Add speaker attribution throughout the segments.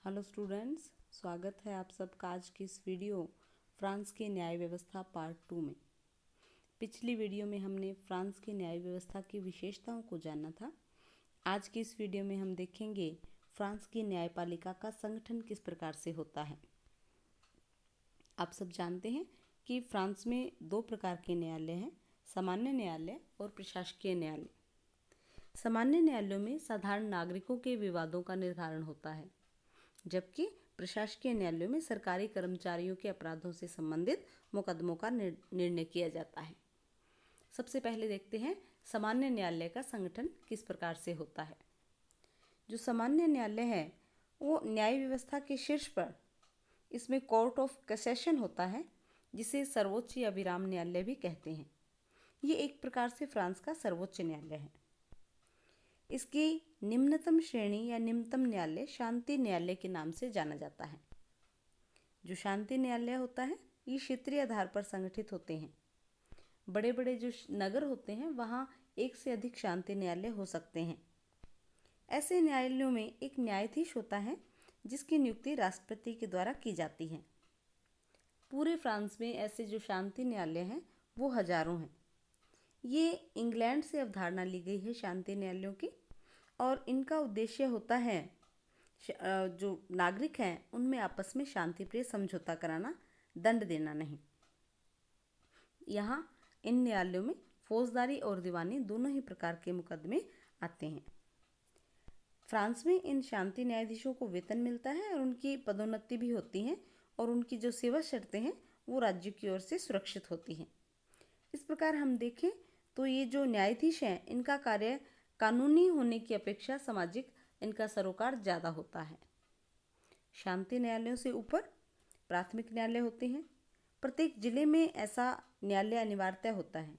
Speaker 1: Hello students, स्वागत है आप सबका आज की इस वीडियो फ्रांस की न्याय व्यवस्था पार्ट 2 में। पिछली वीडियो में हमने फ्रांस की न्याय व्यवस्था की विशेषताओं को जाना था। आज की इस वीडियो में हम देखेंगे फ्रांस की न्यायपालिका का संगठन किस प्रकार से होता है। आप सब जानते हैं कि फ्रांस में दो प्रकार के न्यायालय हैं, सामान्य न्यायालय और प्रशासकीय न्यायालय। सामान्य न्यायालयों में साधारण नागरिकों के विवादों का निर्धारण होता है, जबकि प्रशासकीय न्यायालयों में सरकारी कर्मचारियों के अपराधों से संबंधित मुकदमों का निर्णय किया जाता है। सबसे पहले देखते हैं सामान्य न्यायालय का संगठन किस प्रकार से होता है। जो सामान्य न्यायालय है वो न्याय व्यवस्था के शीर्ष पर इसमें कोर्ट ऑफ कैसेशन होता है, जिसे सर्वोच्च या विराम न्यायालय भी कहते हैं। ये एक प्रकार से फ्रांस का सर्वोच्च न्यायालय है। इसकी निम्नतम श्रेणी या निम्नतम न्यायालय शांति न्यायालय के नाम से जाना जाता है। जो शांति न्यायालय होता है ये क्षेत्रीय आधार पर संगठित होते हैं। बड़े बड़े जो नगर होते हैं वहाँ एक से अधिक शांति न्यायालय हो सकते हैं। ऐसे न्यायालयों में एक न्यायाधीश होता है जिसकी नियुक्ति राष्ट्रपति के द्वारा की जाती है। पूरे फ्रांस में ऐसे जो शांति न्यायालय हैं वो हजारों हैं। ये इंग्लैंड से अवधारणा ली गई है शांति न्यायालयों की, और इनका उद्देश्य होता है जो नागरिक हैं उनमें आपस में शांतिप्रिय समझौता कराना, दंड देना नहीं। यहाँ इन न्यायालयों में फौजदारी और दीवानी दोनों ही प्रकार के मुकदमे आते हैं। फ्रांस में इन शांति न्यायाधीशों को वेतन मिलता है और उनकी पदोन्नति भी होती है, और उनकी जो सेवा शर्तें हैं वो राज्य की ओर से सुरक्षित होती हैं। इस प्रकार हम देखें तो ये जो न्यायाधीश हैं इनका कार्य कानूनी होने की अपेक्षा सामाजिक इनका सरोकार ज़्यादा होता है। शांति न्यायालयों से ऊपर प्राथमिक न्यायालय होते हैं। प्रत्येक जिले में ऐसा न्यायालय अनिवार्यतः होता है।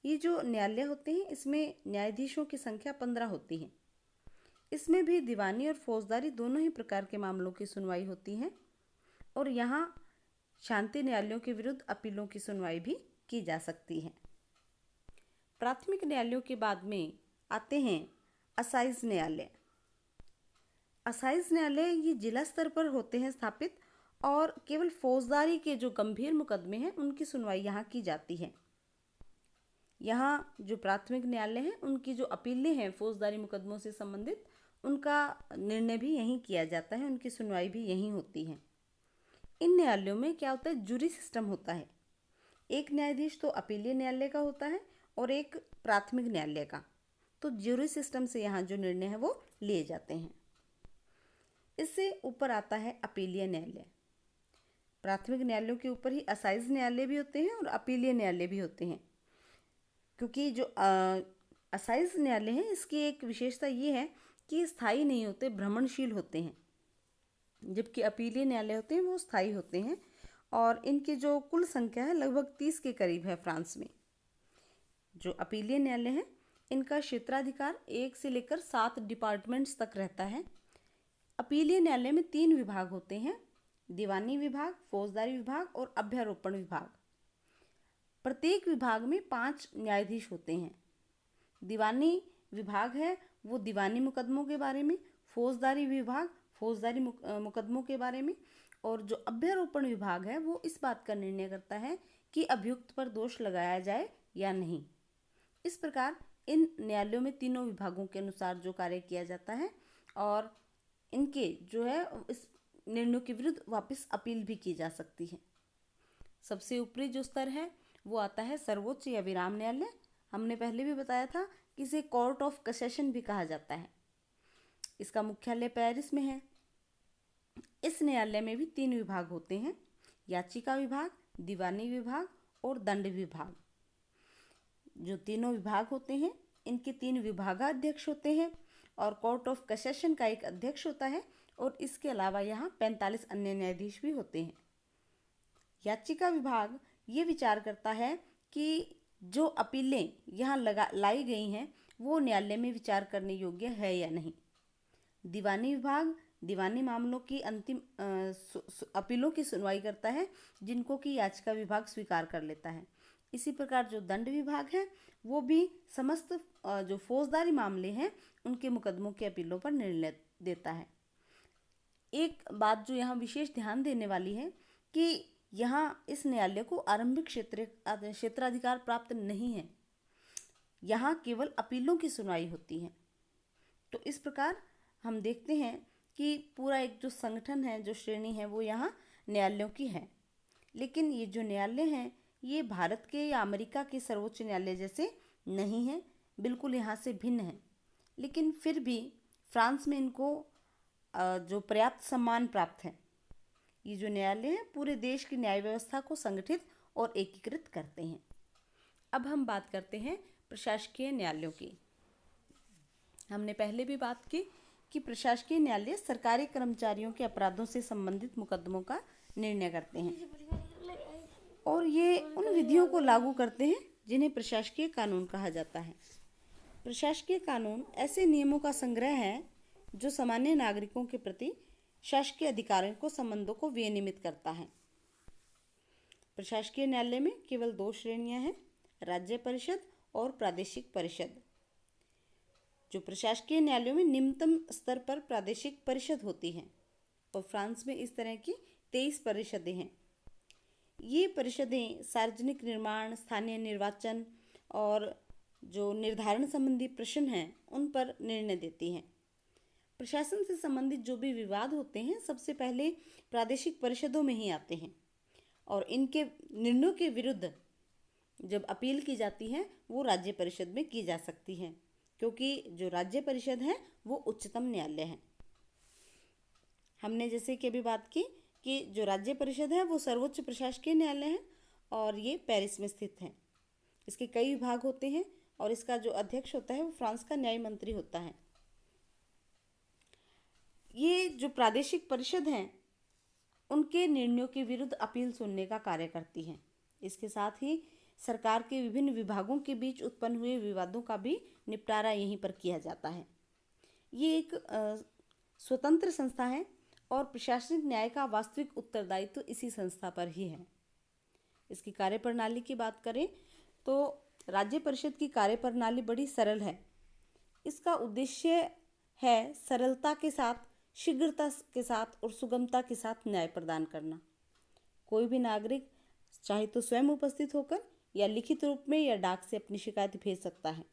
Speaker 1: ये जो न्यायालय होते हैं इसमें न्यायाधीशों की संख्या 15 होती है। इसमें भी दीवानी और फौजदारी दोनों ही प्रकार के मामलों की सुनवाई होती है, और यहाँ शांति न्यायालयों के विरुद्ध अपीलों की सुनवाई भी की जा सकती है। प्राथमिक न्यायालयों के बाद में आते हैं असाइज न्यायालय। असाइज न्यायालय ये जिला स्तर पर होते हैं स्थापित, और केवल फौजदारी के जो गंभीर मुकदमे हैं उनकी सुनवाई यहाँ की जाती है। यहाँ जो प्राथमिक न्यायालय हैं उनकी जो अपीलें हैं फौजदारी मुकदमों से संबंधित, उनका निर्णय भी यहीं किया जाता है, उनकी सुनवाई भी यहीं होती है। इन न्यायालयों में क्या होता है, जूरी सिस्टम होता है। एक न्यायाधीश तो अपीलीय न्यायालय का होता है और एक प्राथमिक न्यायालय का। तो ज्यूरी सिस्टम से यहाँ जो निर्णय है वो लिए जाते हैं। इससे ऊपर आता है अपीलीय न्यायालय। प्राथमिक न्यायालयों के ऊपर ही असाइज न्यायालय भी होते हैं और अपीलीय न्यायालय भी होते हैं। क्योंकि जो असाइज न्यायालय है इसकी एक विशेषता ये है कि स्थायी नहीं होते, भ्रमणशील होते हैं, जबकि अपीलीय न्यायालय होते हैं वो स्थायी होते हैं। और इनकी जो कुल संख्या है लगभग 30 के करीब है फ्रांस में। जो अपीलीय न्यायालय है इनका क्षेत्राधिकार 1 से लेकर 7 डिपार्टमेंट्स तक रहता है। अपीलीय न्यायालय में 3 विभाग होते हैं, दीवानी विभाग, फौजदारी विभाग और अभ्यारोपण विभाग। प्रत्येक विभाग में 5 न्यायाधीश होते हैं। दीवानी विभाग है वो दीवानी मुकदमों के बारे में, फौजदारी विभाग फौजदारी मुकदमों के बारे में, और जो अभ्यारोपण विभाग है वो इस बात का निर्णय करता है कि अभियुक्त पर दोष लगाया जाए या नहीं। इस प्रकार इन न्यायालयों में तीनों विभागों के अनुसार जो कार्य किया जाता है, और इनके जो है इस निर्णयों के विरुद्ध वापस अपील भी की जा सकती है। सबसे ऊपरी जो स्तर है वो आता है सर्वोच्च या विराम न्यायालय। हमने पहले भी बताया था कि इसे कोर्ट ऑफ कैसेशन भी कहा जाता है। इसका मुख्यालय पेरिस में है। इस न्यायालय में भी 3 विभाग होते हैं, याचिका विभाग, दीवानी विभाग और दंड विभाग। जो तीनों विभाग होते हैं इनके 3 विभागाध्यक्ष होते हैं, और कोर्ट ऑफ कैसेशन का एक अध्यक्ष होता है, और इसके अलावा यहाँ 45 अन्य न्यायाधीश भी होते हैं। याचिका विभाग ये विचार करता है कि जो अपीलें यहाँ लाई गई हैं वो न्यायालय में विचार करने योग्य है या नहीं। दीवानी विभाग दीवानी मामलों की अंतिम अपीलों की सुनवाई करता है, जिनको कि याचिका विभाग स्वीकार कर लेता है। इसी प्रकार जो दंड विभाग है वो भी समस्त जो फौजदारी मामले हैं उनके मुकदमों के अपीलों पर निर्णय देता है। एक बात जो यहाँ विशेष ध्यान देने वाली है कि यहाँ इस न्यायालय को आरंभिक क्षेत्राधिकार प्राप्त नहीं है, यहाँ केवल अपीलों की सुनवाई होती है। तो इस प्रकार हम देखते हैं कि पूरा एक जो संगठन है, जो श्रेणी है, वो यहाँ न्यायालयों की है। लेकिन ये जो न्यायालय हैं ये भारत के या अमेरिका के सर्वोच्च न्यायालय जैसे नहीं है, बिल्कुल यहाँ से भिन्न है। लेकिन फिर भी फ्रांस में इनको जो पर्याप्त सम्मान प्राप्त है। ये जो न्यायालय है पूरे देश की न्याय व्यवस्था को संगठित और एकीकृत करते हैं। अब हम बात करते हैं प्रशासकीय न्यायालयों की। हमने पहले भी बात की कि प्रशासकीय न्यायालय सरकारी कर्मचारियों के अपराधों से संबंधित मुकदमों का निर्णय करते हैं और ये उन विधियों को लागू करते हैं जिन्हें प्रशासकीय कानून कहा जाता है। प्रशासकीय कानून ऐसे नियमों का संग्रह है जो सामान्य नागरिकों के प्रति शासकीय अधिकारों को संबंधों को विनियमित करता है। प्रशासकीय न्यायालय में केवल 2 श्रेणियां हैं, राज्य परिषद और प्रादेशिक परिषद। जो प्रशासकीय न्यायालयों में निम्नतम स्तर पर प्रादेशिक परिषद होती हैं और फ्रांस में इस तरह की 23 परिषदें हैं। ये परिषदें सार्वजनिक निर्माण, स्थानीय निर्वाचन और जो निर्धारण संबंधी प्रश्न हैं उन पर निर्णय देती हैं। प्रशासन से संबंधित जो भी विवाद होते हैं सबसे पहले प्रादेशिक परिषदों में ही आते हैं और इनके निर्णयों के विरुद्ध जब अपील की जाती है वो राज्य परिषद में की जा सकती है, क्योंकि जो राज्य परिषद है वो उच्चतम न्यायालय है। हमने जैसे कि अभी बात की कि जो राज्य परिषद है वो सर्वोच्च प्रशासकीय न्यायालय है और ये पेरिस में स्थित है। इसके कई विभाग होते हैं और इसका जो अध्यक्ष होता है वो फ्रांस का न्याय मंत्री होता है। ये जो प्रादेशिक परिषद हैं उनके निर्णयों के विरुद्ध अपील सुनने का कार्य करती हैं। इसके साथ ही सरकार के विभिन्न विभागों के बीच उत्पन्न हुए विवादों का भी निपटारा यहीं पर किया जाता है। ये एक स्वतंत्र संस्था है और प्रशासनिक न्याय का वास्तविक उत्तरदायित्व इसी संस्था पर ही है। इसकी कार्यप्रणाली की बात करें तो राज्य परिषद की कार्यप्रणाली बड़ी सरल है। इसका उद्देश्य है सरलता के साथ, शीघ्रता के साथ और सुगमता के साथ न्याय प्रदान करना। कोई भी नागरिक चाहे तो स्वयं उपस्थित होकर या लिखित रूप में या डाक से अपनी शिकायत भेज सकता है।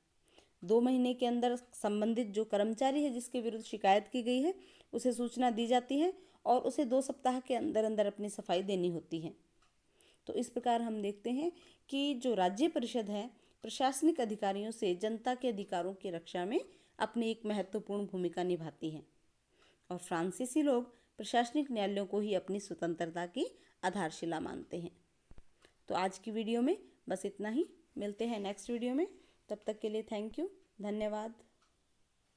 Speaker 1: 2 महीने के अंदर संबंधित जो कर्मचारी है जिसके विरुद्ध शिकायत की गई है उसे सूचना दी जाती है और उसे 2 सप्ताह के अंदर अंदर अपनी सफाई देनी होती है। तो इस प्रकार हम देखते हैं कि जो राज्य परिषद है प्रशासनिक अधिकारियों से जनता के अधिकारों की रक्षा में अपनी एक महत्वपूर्ण भूमिका निभाती है और फ्रांसीसी लोग प्रशासनिक न्यायालयों को ही अपनी स्वतंत्रता की आधारशिला मानते हैं। तो आज की वीडियो में बस इतना ही। मिलते हैं नेक्स्ट वीडियो में, तब तक के लिए थैंक यू, धन्यवाद।